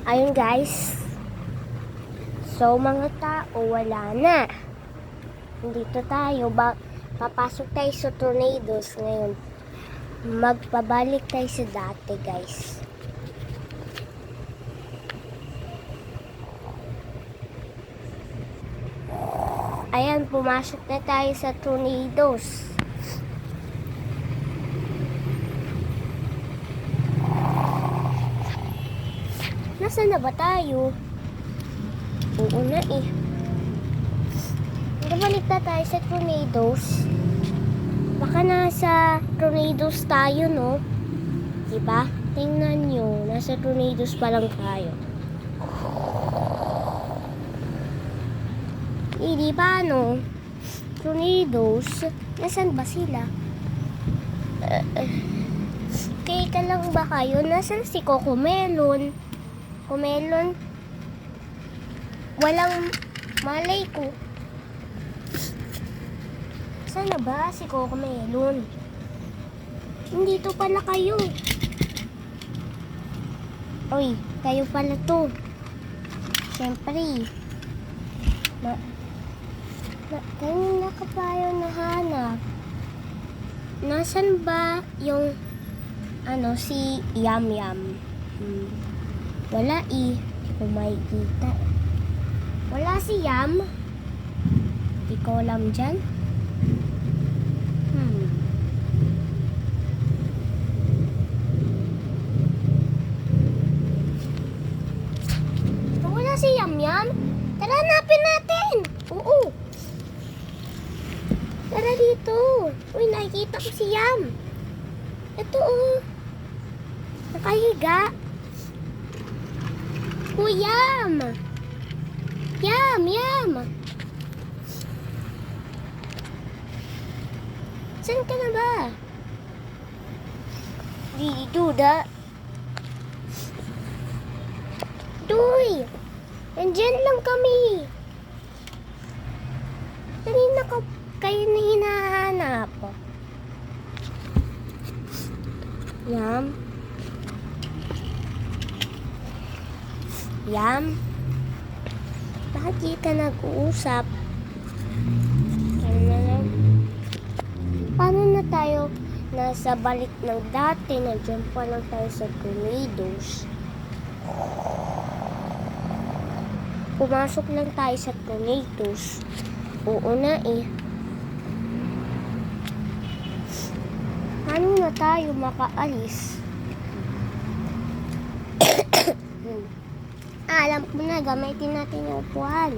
Ayun guys. So mga tao, wala na. Dito tayo. Papasok tayo sa tornadoes ngayon. Magpabalik tayo sa dati guys. Ayan, pumasok na tayo sa tornadoes. Nasaan na ba tayo? Oo na eh. Balik na tayo sa tornadoes. Baka nasa tornadoes tayo, no? Diba? Tingnan nyo. Nasa tornadoes pa lang tayo. Di ba, no? Tornadoes. Nasaan ba sila? Okay ka lang ba kayo? Nasaan si Cocomelon? Cocomelon? Walang malay ko. Saan na ba si Cocomelon? Dito pala kayo. Uy, kayo pala to. Siyempre. Kanina ka pa yung nahanap. Nasaan ba yung si Yam Yam? Wala eh. Kung makikita. Wala si Yam. Di ko alam dyan. Wala si Yam Yam. Tara, hanapin natin. Oo. Tara dito. Uy, nakikita ko si Yam. Ito oh. Nakahiga. Oh, Yam. Yam, Yam. Saan ka na ba? Dito da. Duy. Nandyan lang kami. Kanina kayo na hinahanap. Yam. Yam. Bakit kita nag-uusap? Paano na tayo nasa balik ng dati? Nandiyan pa lang tayo sa tornadoes. Pumasok lang tayo sa tornadoes. Oo na eh. Paano na tayo makaalis? Alam ko na, gamitin natin yung upuan.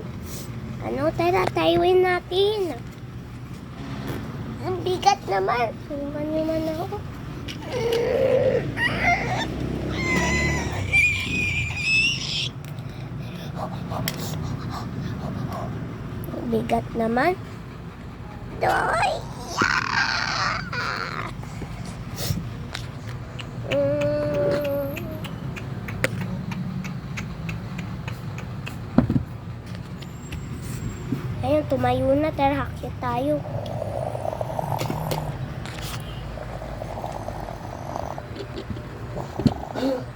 Tara, tayuin natin. Ang bigat naman. Suman naman ako. Ang bigat naman. Doy! Ayun, tumayo na. Tara, hakyat tayo.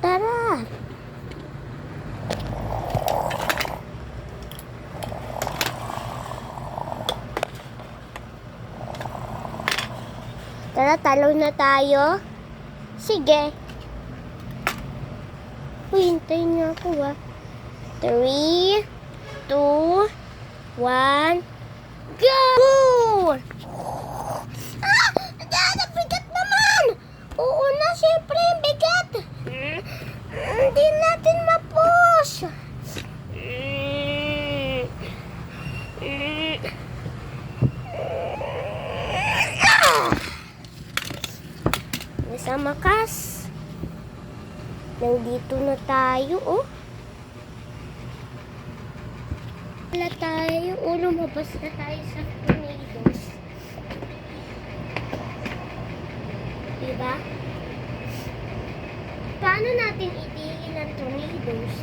Tara! Tara, talo na tayo. Sige. Uy, hintayin niyo ako 3, 2, 1, go! Bigat naman! Oo na, syempre, bigat! Hindi natin ma-push! Sa makas, nandito na tayo, oh. Wala tayo. Lumabas na tayo sa tornadoes. Diba? Paano natin itigil ang tornadoes?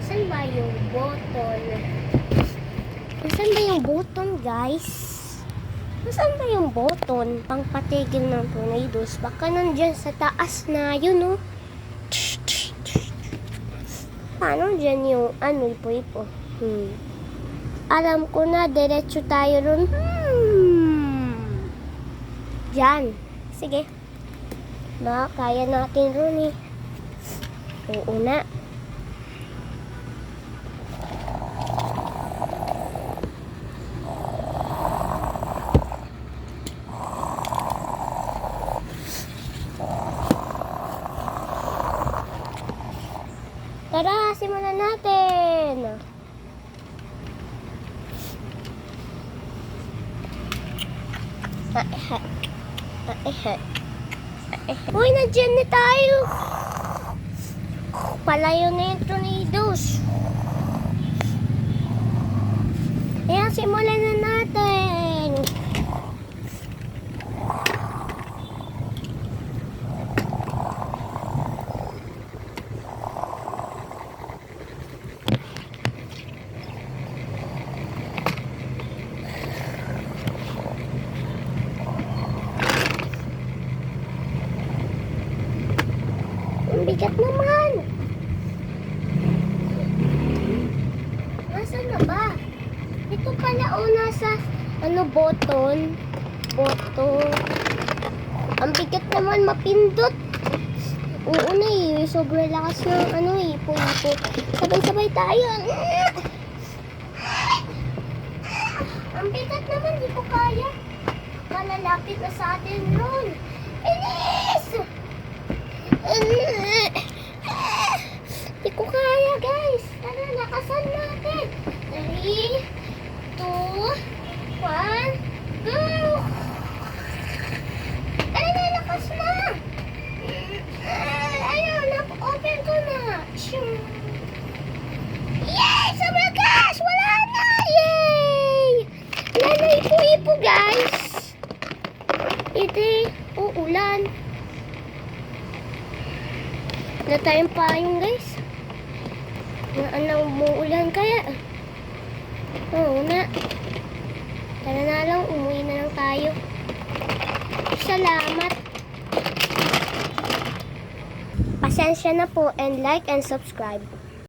Saan ba yung button? Saan ba yung button, guys? Saan ba yung button pang patigil ng tornadoes? Baka nandyan sa taas na yun, oh. Paano dyan yung ipo-ipo? Alam ko na, diretso tayo ron. Diyan. Sige. Kaya natin ron eh. Oo na. Tara, simulan natin. Uy, nandiyan na tayo. Palayo na yung tornadoes. Ayan, simulan na natin. Ang bigat naman. Nasaan na ba? Ito pala nasa button. Ang bigat naman mapindot. Oo na eh, sobrang lakas ng ipo-ipo. Sabay-sabay tayo. Ang bigat naman, di ko kaya. Malalapit na sa atin ron. Inis! Di ko kaya, guys. Tara, lakasan natin. 3, 2, 1, go! Ay, nalakas na! Ayun, open ko na. Yay! Sobrang gas! Wala na! Yay! Wala na ipo-ipo, guys. Ito, uulan. Wala tayong payong, guys. Umuulan kaya. Oo na. Tara na lang, umuwi na lang tayo. Salamat. Pasensya na po and like and subscribe.